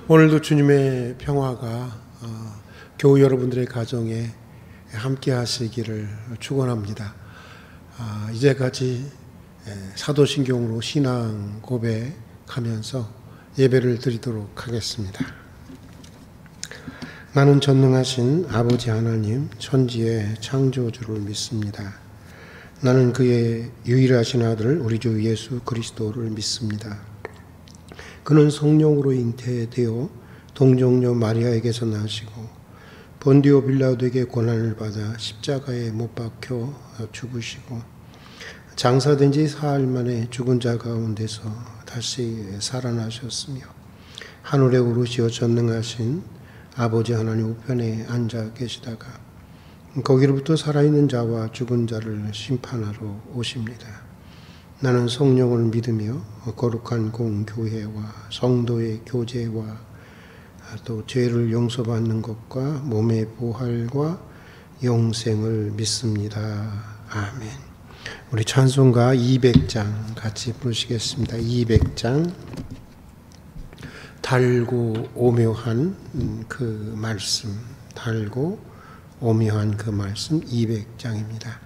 오늘도 주님의 평화가 교우 여러분들의 가정에 함께 하시기를 축원합니다. 이제까지 사도신경으로 신앙 고백하면서 예배를 드리도록 하겠습니다. 나는 전능하신 아버지 하나님 천지의 창조주를 믿습니다. 나는 그의 유일하신 아들 우리 주 예수 그리스도를 믿습니다. 그는 성령으로 잉태되어 동정녀 마리아에게서 나시고 본디오 빌라도에게 고난을 받아 십자가에 못 박혀 죽으시고 장사된 지 사흘 만에 죽은 자 가운데서 다시 살아나셨으며 하늘에 오르시어 전능하신 아버지 하나님 우편에 앉아 계시다가 거기로부터 살아있는 자와 죽은 자를 심판하러 오십니다. 나는 성령을 믿으며 거룩한 공교회와 성도의 교제와 또 죄를 용서받는 것과 몸의 부활과 영생을 믿습니다. 아멘. 우리 찬송가 200장 같이 부르시겠습니다. 200장 달고 오묘한 그 말씀, 달고 오묘한 그 말씀 200장입니다.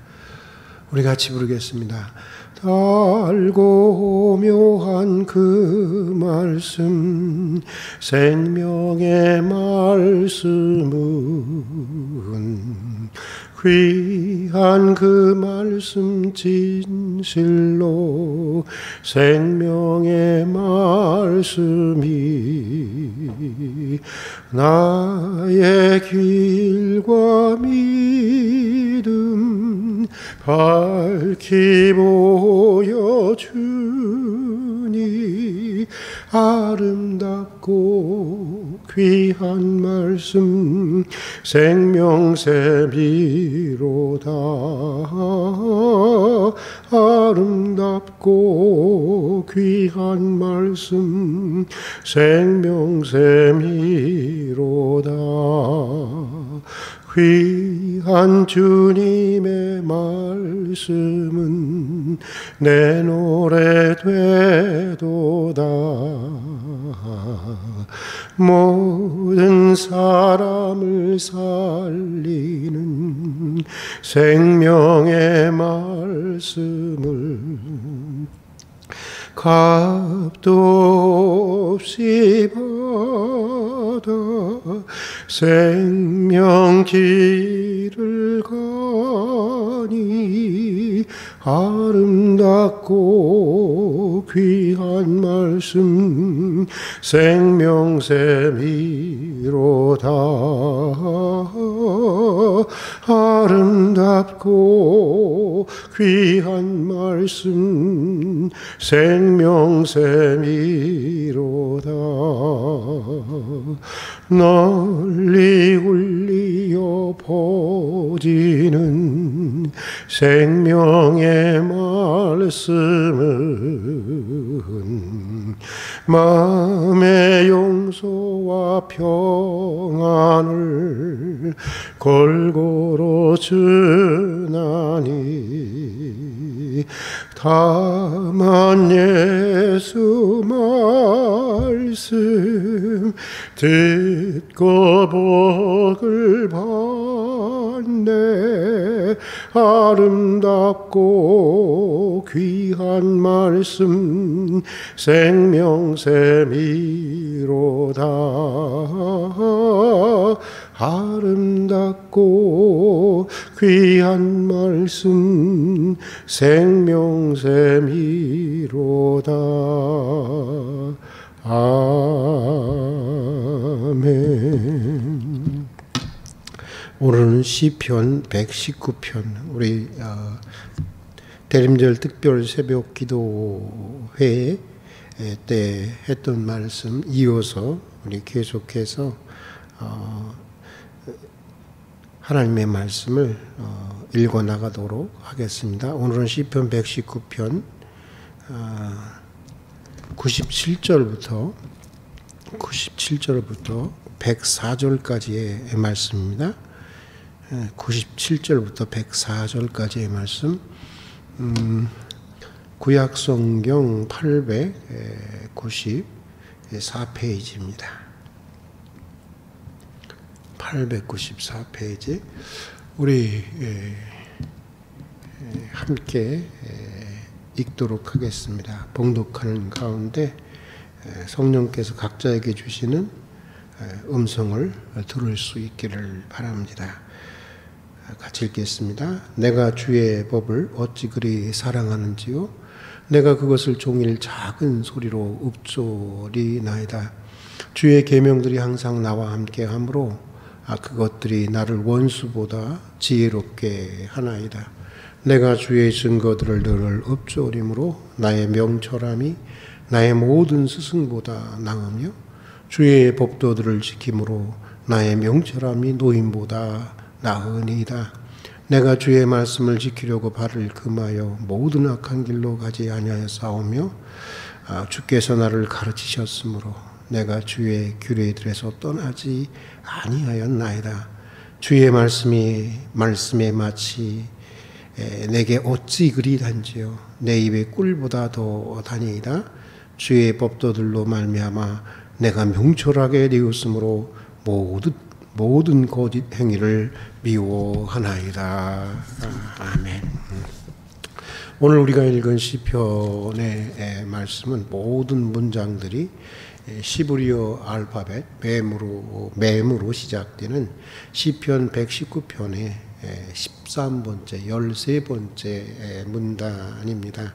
우리 같이 부르겠습니다. 달고 오묘한 그 말씀, 생명의 말씀은 귀한 그 말씀 진실로 생명의 말씀이 나의 길과 믿음 밝히 보여주니 아름답고 귀한 말씀 생명샘이로다. 아름답고 귀한 말씀 생명샘이로다. 귀한 주님의 말씀은 내 노래 되도다. 모든 사람을 살리는 생명의 말씀을 값도 없이 받아 생명길을 가니 아름답고 귀한 말씀 생명샘이로다. 아름답고 귀한 말씀 생명샘이로다. 널리 울리어 퍼지는 생명의 말씀은 마음의 용서와 평안을 골고루 주나니 다만 예수 말씀 듣고 복을 받네. 아름답고 귀한 말씀 생명샘이로다. 아름답고 귀한 말씀 생명샘이로다. 아멘. 오늘은 시편 119편 우리 대림절 특별 새벽 기도회 때 했던 말씀 이어서 우리 계속해서 하나님의 말씀을 읽어 나가도록 하겠습니다. 오늘은 시편 119편 97절부터 104절까지의 말씀입니다. 97절부터 104절까지의 말씀. 구약성경 894페이지입니다. 894페이지 우리 함께 읽도록 하겠습니다. 봉독하는 가운데 성령께서 각자에게 주시는 음성을 들을 수 있기를 바랍니다. 같이 읽겠습니다. 내가 주의 법을 어찌 그리 사랑하는지요? 내가 그것을 종일 작은 소리로 읊조리나이다. 주의 계명들이 항상 나와 함께 하므로 그것들이 나를 원수보다 지혜롭게 하나이다. 내가 주의 증거들을 늘 읊조림으로 나의 명철함이 나의 모든 스승보다 나으며 주의 법도들을 지킴으로 나의 명철함이 노인보다 나으니이다. 내가 주의 말씀을 지키려고 발을 금하여 모든 악한 길로 가지 아니하였사오며 주께서 나를 가르치셨으므로 내가 주의 규례들에서 떠나지 아니하였나이다. 주의 말씀에 마치 내게 어찌 그리 단지요 내 입에 꿀보다 더 다니이다. 주의 법도들로 말미암아 내가 명철하게 되었으므로 모든 거짓 행위를 미워하나이다. 아멘. 오늘 우리가 읽은 시편의 말씀은 모든 문장들이 시브리어 알파벳 맴으로 시작되는 시편 119편의 13번째, 13번째 문단입니다.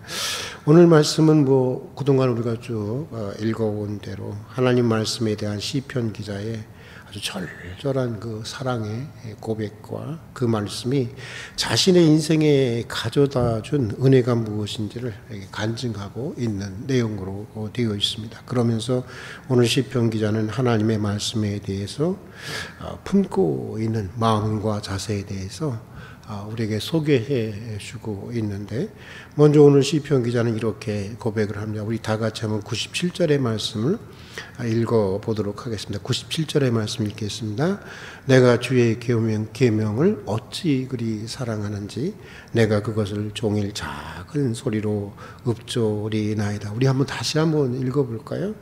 오늘 말씀은 그동안 우리가 쭉 읽어온 대로 하나님 말씀에 대한 시편 기자의 아주 절절한 그 사랑의 고백과 그 말씀이 자신의 인생에 가져다 준 은혜가 무엇인지를 간증하고 있는 내용으로 되어 있습니다. 그러면서 오늘 시편 기자는 하나님의 말씀에 대해서 품고 있는 마음과 자세에 대해서 우리에게 소개해 주고 있는데, 먼저 오늘 시편 기자는 이렇게 고백을 합니다. 우리 다 같이 한번 97절의 말씀을 읽어 보도록 하겠습니다. 97절의 말씀 읽겠습니다. 내가 주의 계명을 어찌 그리 사랑하는지 내가 그것을 종일 작은 소리로 읊조리나이다. 우리 다시 한번 읽어볼까요?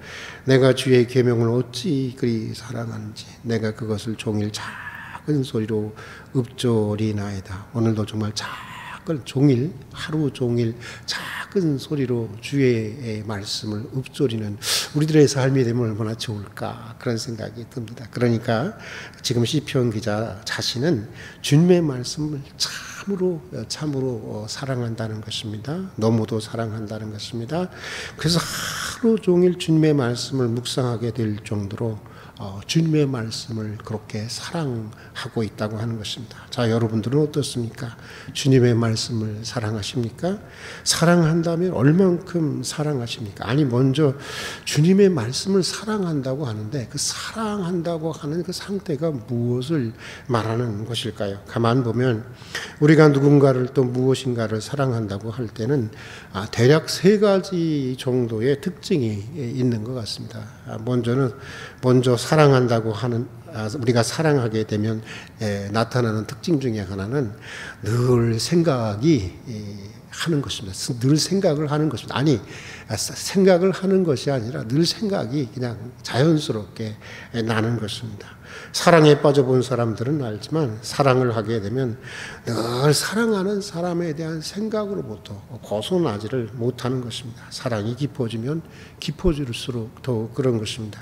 내가 주의 계명을 어찌 그리 사랑하는지 내가 그것을 종일 작은 소리로 읊조리나이다. 오늘도 정말 하루 종일 작은 소리로 주의 말씀을 읊조리는 우리들의 삶이 되면 얼마나 좋을까, 그런 생각이 듭니다. 그러니까 지금 시편 기자 자신은 주님의 말씀을 참으로 사랑한다는 것입니다. 너무도 사랑한다는 것입니다. 그래서 하루 종일 주님의 말씀을 묵상하게 될 정도로 주님의 말씀을 그렇게 사랑하고 있다고 하는 것입니다. 자, 여러분들은 어떻습니까? 주님의 말씀을 사랑하십니까? 사랑한다면 얼만큼 사랑하십니까? 아니, 먼저 주님의 말씀을 사랑한다고 하는데 그 사랑한다고 하는 그 상태가 무엇을 말하는 것일까요? 가만 보면 우리가 누군가를 또 무엇인가를 사랑한다고 할 때는 대략 3가지 정도의 특징이 있는 것 같습니다. 먼저 사랑한다고 하는, 우리가 사랑하게 되면 나타나는 특징 중에 하나는 늘 생각이 하는 것입니다. 늘 생각을 하는 것입니다. 아니, 생각을 하는 것이 아니라 늘 생각이 그냥 자연스럽게 나는 것입니다. 사랑에 빠져본 사람들은 알지만 사랑을 하게 되면 늘 사랑하는 사람에 대한 생각으로부터 벗어나지를 못하는 것입니다. 사랑이 깊어지면 깊어질수록 더 그런 것입니다.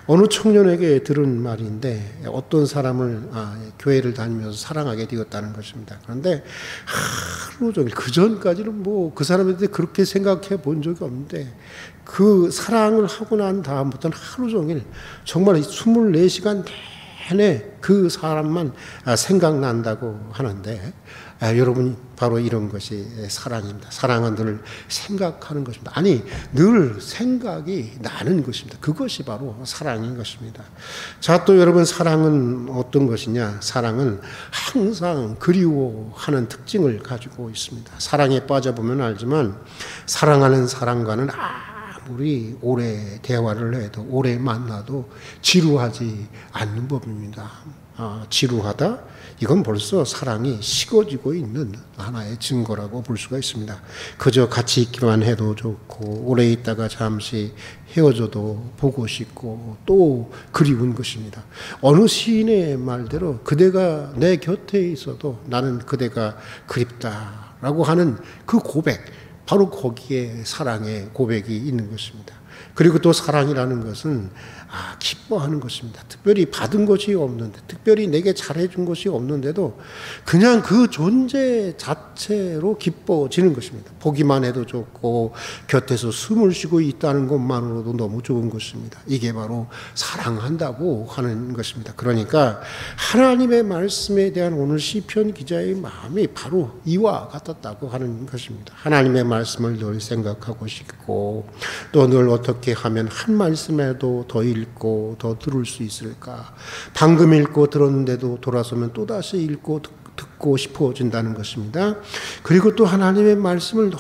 어느 청년에게 들은 말인데 어떤 사람을 교회를 다니면서 사랑하게 되었다는 것입니다. 그런데 하루 종일, 그 전까지는 그 사람에 대해 그렇게 생각해 본 적이 없는데 그 사랑을 하고 난 다음부터는 하루 종일 정말 24시간 내내 그 사람만 생각난다고 하는데, 여러분, 바로 이런 것이 사랑입니다. 사랑은 늘 생각하는 것입니다. 아니, 늘 생각이 나는 것입니다. 그것이 바로 사랑인 것입니다. 자, 또 여러분, 사랑은 어떤 것이냐? 사랑은 항상 그리워하는 특징을 가지고 있습니다. 사랑에 빠져보면 알지만 사랑하는 사람과는 아무리 오래 대화를 해도 오래 만나도 지루하지 않는 법입니다. 지루하다? 이건 벌써 사랑이 식어지고 있는 하나의 증거라고 볼 수가 있습니다. 그저 같이 있기만 해도 좋고 오래 있다가 잠시 헤어져도 보고 싶고 또 그리운 것입니다. 어느 시인의 말대로 그대가 내 곁에 있어도 나는 그대가 그립다라고 하는 그 고백, 바로 거기에 사랑의 고백이 있는 것입니다. 그리고 또 사랑이라는 것은 기뻐하는 것입니다. 특별히 받은 것이 없는데, 특별히 내게 잘해준 것이 없는데도 그냥 그 존재 자체로 기뻐지는 것입니다. 보기만 해도 좋고 곁에서 숨을 쉬고 있다는 것만으로도 너무 좋은 것입니다. 이게 바로 사랑한다고 하는 것입니다. 그러니까 하나님의 말씀에 대한 오늘 시편 기자의 마음이 바로 이와 같았다고 하는 것입니다. 하나님의 말씀을 늘 생각하고 싶고 또 늘 어떻게 하면 한 말씀에도 더 읽고 더 들을 수 있을까? 방금 읽고 들었는데도 돌아서면 또다시 읽고 듣고 싶어진다는 것입니다. 그리고 또 하나님의 말씀을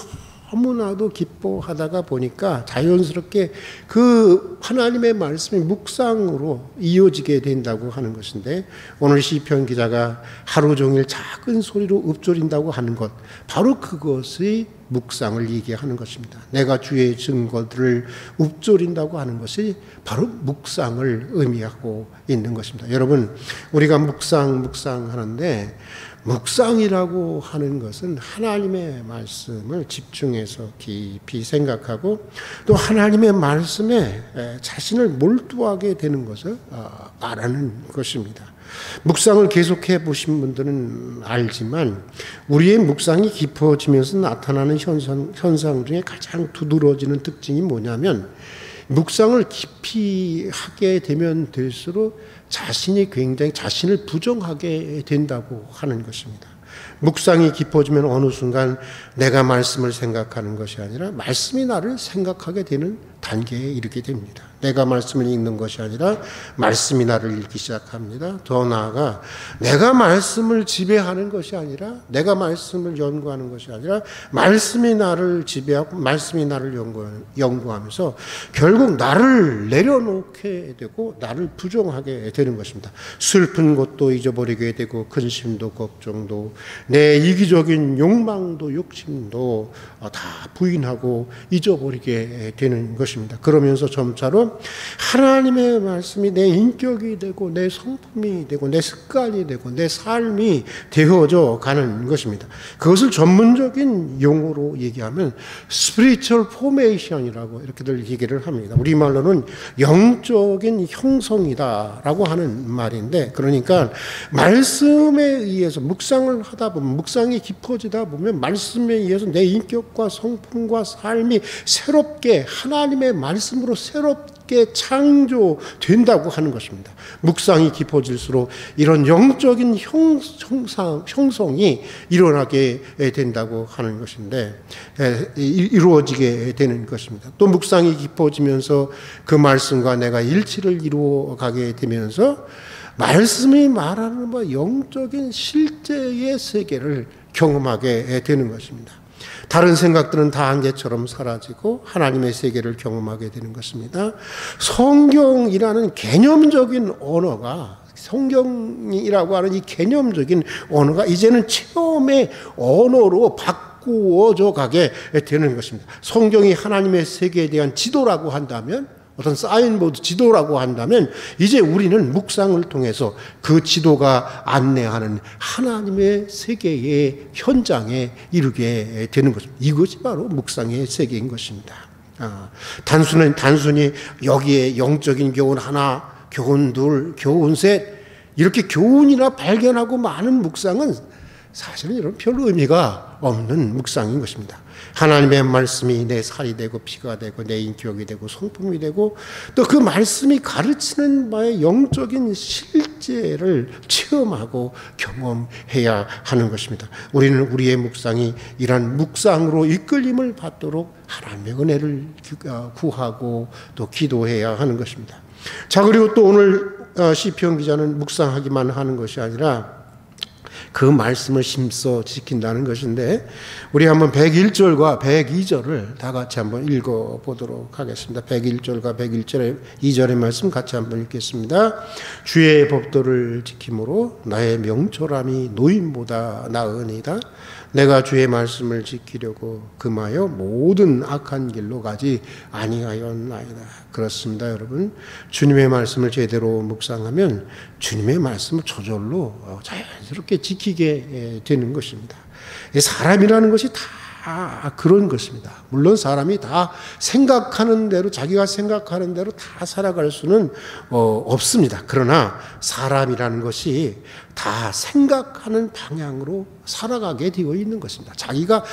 너무나도 기뻐하다가 보니까 자연스럽게 그 하나님의 말씀이 묵상으로 이어지게 된다고 하는 것인데, 오늘 시편 기자가 하루 종일 작은 소리로 읊조린다고 하는 것, 바로 그것의 묵상을 얘기하는 것입니다. 내가 주의 증거들을 읊조린다고 하는 것이 바로 묵상을 의미하고 있는 것입니다. 여러분, 우리가 묵상하는데 묵상이라고 하는 것은 하나님의 말씀을 집중해서 깊이 생각하고 또 하나님의 말씀에 자신을 몰두하게 되는 것을 말하는 것입니다. 묵상을 계속해 보신 분들은 알지만 우리의 묵상이 깊어지면서 나타나는 현상 중에 가장 두드러지는 특징이 뭐냐면, 묵상을 깊이 하게 되면 될수록 자신이 굉장히 자신을 부정하게 된다고 하는 것입니다. 묵상이 깊어지면 어느 순간 내가 말씀을 생각하는 것이 아니라 말씀이 나를 생각하게 되는 단계에 이르게 됩니다. 내가 말씀을 읽는 것이 아니라 말씀이 나를 읽기 시작합니다. 더 나아가 내가 말씀을 지배하는 것이 아니라, 내가 말씀을 연구하는 것이 아니라 말씀이 나를 지배하고 말씀이 나를 연구하면서 결국 나를 내려놓게 되고 나를 부정하게 되는 것입니다. 슬픈 것도 잊어버리게 되고 근심도 걱정도 내 이기적인 욕망도 욕심도 다 부인하고 잊어버리게 되는 것입니다. 그러면서 점차로 하나님의 말씀이 내 인격이 되고 내 성품이 되고 내 습관이 되고 내 삶이 되어져 가는 것입니다. 그것을 전문적인 용어로 얘기하면 spiritual formation이라고 이렇게들 얘기를 합니다. 우리말로는 영적인 형성이다라고 하는 말인데, 그러니까 말씀에 의해서 묵상을 하다 보면, 묵상이 깊어지다 보면 말씀에 의해서 내 인격과 성품과 삶이 새롭게 하나님의 말씀으로 새롭게 창조된다고 하는 것입니다. 묵상이 깊어질수록 이런 영적인 형성이 일어나게 된다고 하는 것인데, 이루어지게 되는 것입니다. 또 묵상이 깊어지면서 그 말씀과 내가 일치를 이루어가게 되면서 말씀이 말하는 영적인 실제의 세계를 경험하게 되는 것입니다. 다른 생각들은 다 안개처럼 사라지고 하나님의 세계를 경험하게 되는 것입니다. 성경이라는 개념적인 언어가, 성경이라고 하는 이 개념적인 언어가 이제는 체험의 언어로 바꾸어져 가게 되는 것입니다. 성경이 하나님의 세계에 대한 지도라고 한다면, 어떤 사인보드 지도라고 한다면, 이제 우리는 묵상을 통해서 그 지도가 안내하는 하나님의 세계의 현장에 이르게 되는 것입니다. 이것이 바로 묵상의 세계인 것입니다. 단순히 여기에 영적인 교훈 하나, 교훈 둘, 교훈 셋, 이렇게 교훈이나 발견하고 많은 묵상은 사실은 이런 별 의미가 없는 묵상인 것입니다. 하나님의 말씀이 내 살이 되고 피가 되고 내 인격이 되고 성품이 되고 또 그 말씀이 가르치는 바의 영적인 실제를 체험하고 경험해야 하는 것입니다. 우리는 우리의 묵상이 이러한 묵상으로 이끌림을 받도록 하나님의 은혜를 구하고 또 기도해야 하는 것입니다. 자, 그리고 또 오늘 시편 기자는 묵상하기만 하는 것이 아니라 그 말씀을 힘써 지킨다는 것인데, 우리 한번 101절과 102절을 다 같이 한번 읽어보도록 하겠습니다. 101절과 101절의 2절의 말씀 같이 한번 읽겠습니다. 주의 법도를 지킴으로 나의 명철함이 노임보다 나으니이다. 내가 주의 말씀을 지키려고 금하여 모든 악한 길로 가지 아니하였나이다. 그렇습니다, 여러분. 주님의 말씀을 제대로 묵상하면 주님의 말씀을 저절로 자연스럽게 지키게 되는 것입니다. 사람이라는 것이 다 그런 것입니다. 물론 사람이 다 생각하는 대로, 자기가 생각하는 대로 다 살아갈 수는 없습니다. 그러나 사람이라는 것이 다 생각하는 방향으로 살아가게 되어 있는 것입니다. 자기가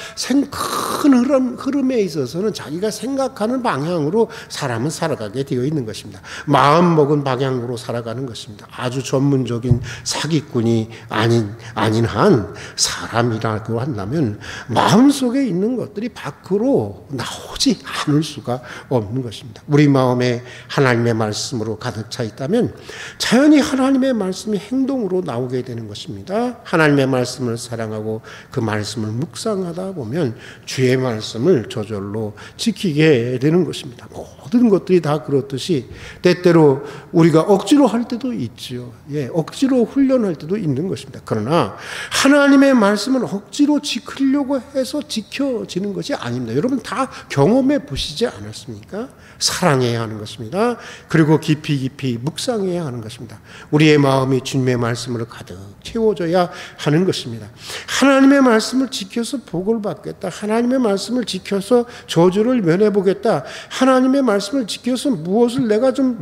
큰 흐름에 있어서는 자기가 생각하는 방향으로 사람은 살아가게 되어 있는 것입니다. 마음 먹은 방향으로 살아가는 것입니다. 아주 전문적인 사기꾼이 아닌 한 사람이라고 한다면 마음속에 있는 것들이 밖으로 나오지 않을 수가 없는 것입니다. 우리 마음에 하나님의 말씀으로 가득 차 있다면 자연히 하나님의 말씀이 행동으로 나오게 되는 것입니다. 하나님의 말씀을 사랑하고 그 말씀을 묵상하다 보면 주의 말씀을 저절로 지키게 되는 것입니다. 모든 것들이 다 그렇듯이 때때로 우리가 억지로 할 때도 있지요. 억지로 훈련할 때도 있는 것입니다. 그러나 하나님의 말씀은 억지로 지키려고 해서 지켜지는 것이 아닙니다. 여러분 다 경험해 보시지 않았습니까? 사랑해야 하는 것입니다. 그리고 깊이 묵상해야 하는 것입니다. 우리의 마음이 주님의 말씀으로 가득 채워져야 하는 것입니다. 하나님의 말씀을 지켜서 복을 받겠다. 하나님의 말씀을 지켜서 저주를 면해보겠다. 하나님의 말씀을 지켜서 무엇을 내가 좀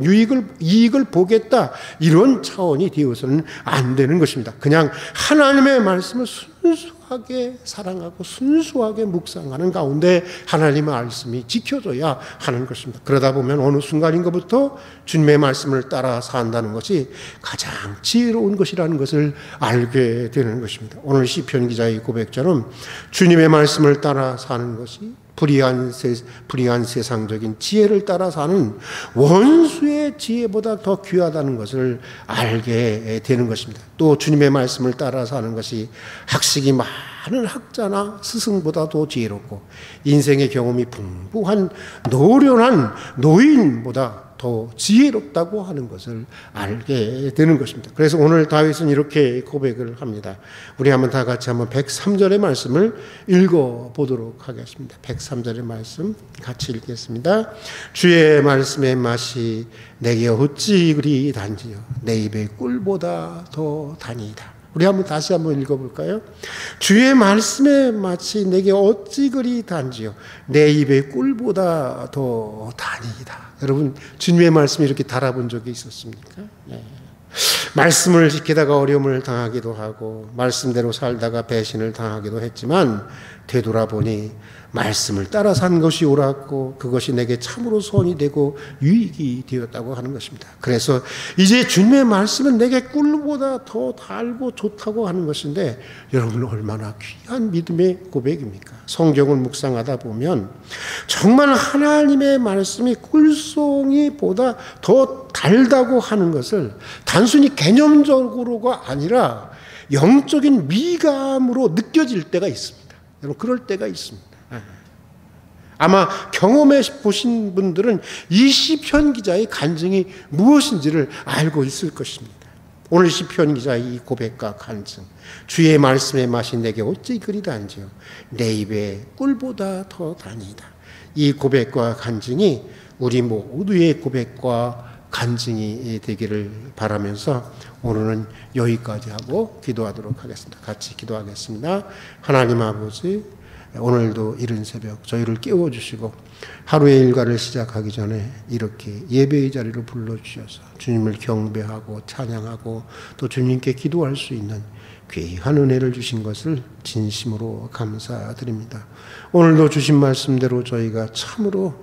이익을 보겠다. 이런 차원이 되어서는 안 되는 것입니다. 그냥 하나님의 말씀을 순수하게 사랑하고 순수하게 묵상하는 가운데 하나님의 말씀이 지켜져야 하는 것입니다. 그러다 보면 어느 순간인가부터 주님의 말씀을 따라 산다는 것이 가장 지혜로운 것이라는 것을 알게 되는 것입니다. 오늘 시편 기자의 고백처럼 주님의 말씀을 따라 사는 것이 불의한 세상적인 지혜를 따라 사는 원수의 지혜보다 더 귀하다는 것을 알게 되는 것입니다. 또 주님의 말씀을 따라 사는 것이 학식이 많은 학자나 스승보다 더 지혜롭고 인생의 경험이 풍부한 노련한 노인보다 더 지혜롭다고 하는 것을 알게 되는 것입니다. 그래서 오늘 다윗은 이렇게 고백을 합니다. 우리 한번 다 같이 한번 103절의 말씀을 읽어보도록 하겠습니다. 103절의 말씀 같이 읽겠습니다. 주의 말씀의 맛이 내게 어찌 그리 단지요 내 입의 꿀보다 더 다니이다. 우리 다시 한번 읽어볼까요? 주의 말씀의 맛이 내게 어찌 그리 단지요 내 입의 꿀보다 더 다니이다. 여러분 주님의 말씀이 이렇게 달아본 적이 있었습니까? 네. 말씀을 지키다가 어려움을 당하기도 하고 말씀대로 살다가 배신을 당하기도 했지만 되돌아보니 말씀을 따라 산 것이 옳았고 그것이 내게 참으로 선이 되고 유익이 되었다고 하는 것입니다. 그래서 이제 주님의 말씀은 내게 꿀보다 더 달고 좋다고 하는 것인데 여러분 얼마나 귀한 믿음의 고백입니까? 성경을 묵상하다 보면 정말 하나님의 말씀이 꿀송이보다 더 달다고 하는 것을 단순히 개념적으로가 아니라 영적인 미감으로 느껴질 때가 있습니다. 여러분 그럴 때가 있습니다. 아마 경험해 보신 분들은 이 시편 기자의 간증이 무엇인지를 알고 있을 것입니다. 오늘 시편 기자의 이 고백과 간증, 주의 말씀의 맛이 내게 어찌 그리 단지요 내 입에 꿀보다 더 다니다. 이 고백과 간증이 우리 모두의 고백과 간증이 되기를 바라면서 오늘은 여기까지 하고 기도하도록 하겠습니다. 같이 기도하겠습니다. 하나님 아버지, 오늘도 이른 새벽 저희를 깨워주시고 하루의 일과를 시작하기 전에 이렇게 예배의 자리로 불러주셔서 주님을 경배하고 찬양하고 또 주님께 기도할 수 있는 귀한 은혜를 주신 것을 진심으로 감사드립니다. 오늘도 주신 말씀대로 저희가 참으로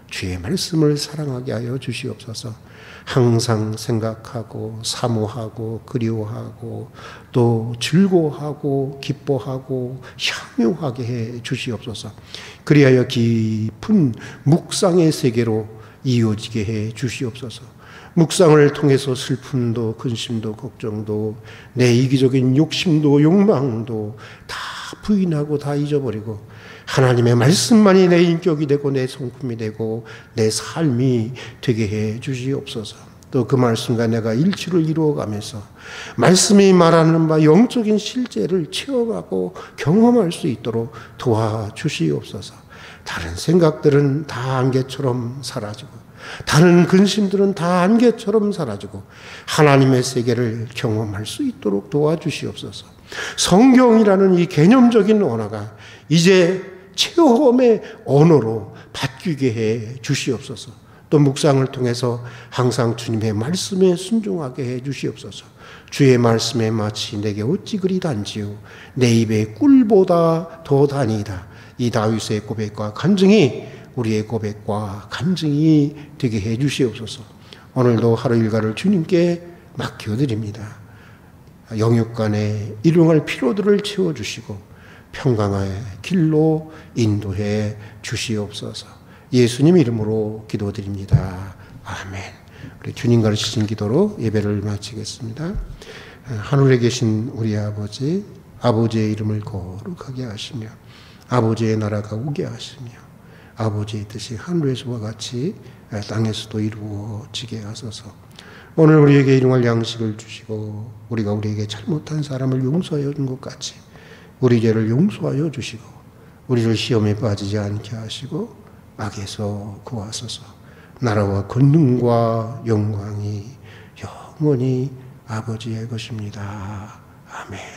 주의 말씀을 사랑하게 하여 주시옵소서. 항상 생각하고 사모하고 그리워하고 또 즐거워하고 기뻐하고 향유하게 해 주시옵소서. 그리하여 깊은 묵상의 세계로 이어지게 해 주시옵소서. 묵상을 통해서 슬픔도 근심도 걱정도 내 이기적인 욕심도 욕망도 다 부인하고 다 잊어버리고 하나님의 말씀만이 내 인격이 되고 내 성품이 되고 내 삶이 되게 해 주시옵소서. 또 그 말씀과 내가 일치를 이루어가면서 말씀이 말하는 바 영적인 실제를 체험하고 경험할 수 있도록 도와주시옵소서. 다른 생각들은 다 안개처럼 사라지고 다른 근심들은 다 안개처럼 사라지고 하나님의 세계를 경험할 수 있도록 도와주시옵소서. 성경이라는 이 개념적인 언어가 이제 체험의 언어로 바뀌게 해 주시옵소서. 또 묵상을 통해서 항상 주님의 말씀에 순종하게 해 주시옵소서. 주의 말씀에 마치 내게 어찌 그리 단지요 내 입에 꿀보다 더 다니이다. 이 다윗의 고백과 간증이 우리의 고백과 간증이 되게 해 주시옵소서. 오늘도 하루 일과를 주님께 맡겨드립니다. 영육간에 일용할 필요들을 채워주시고 평강의 길로 인도해 주시옵소서. 예수님 이름으로 기도드립니다. 아멘. 우리 주님 가르치신 기도로 예배를 마치겠습니다. 하늘에 계신 우리 아버지, 아버지의 이름을 거룩하게 하시며 아버지의 나라가 오게 하시며 아버지의 뜻이 하늘에서와 같이 땅에서도 이루어지게 하소서. 오늘 우리에게 일용할 양식을 주시고 우리가 우리에게 잘못한 사람을 용서하여 준 것 같이 우리 죄를 용서하여 주시고 우리를 시험에 빠지지 않게 하시고 악에서 구하소서. 나라와 권능과 영광이 영원히 아버지의 것입니다. 아멘.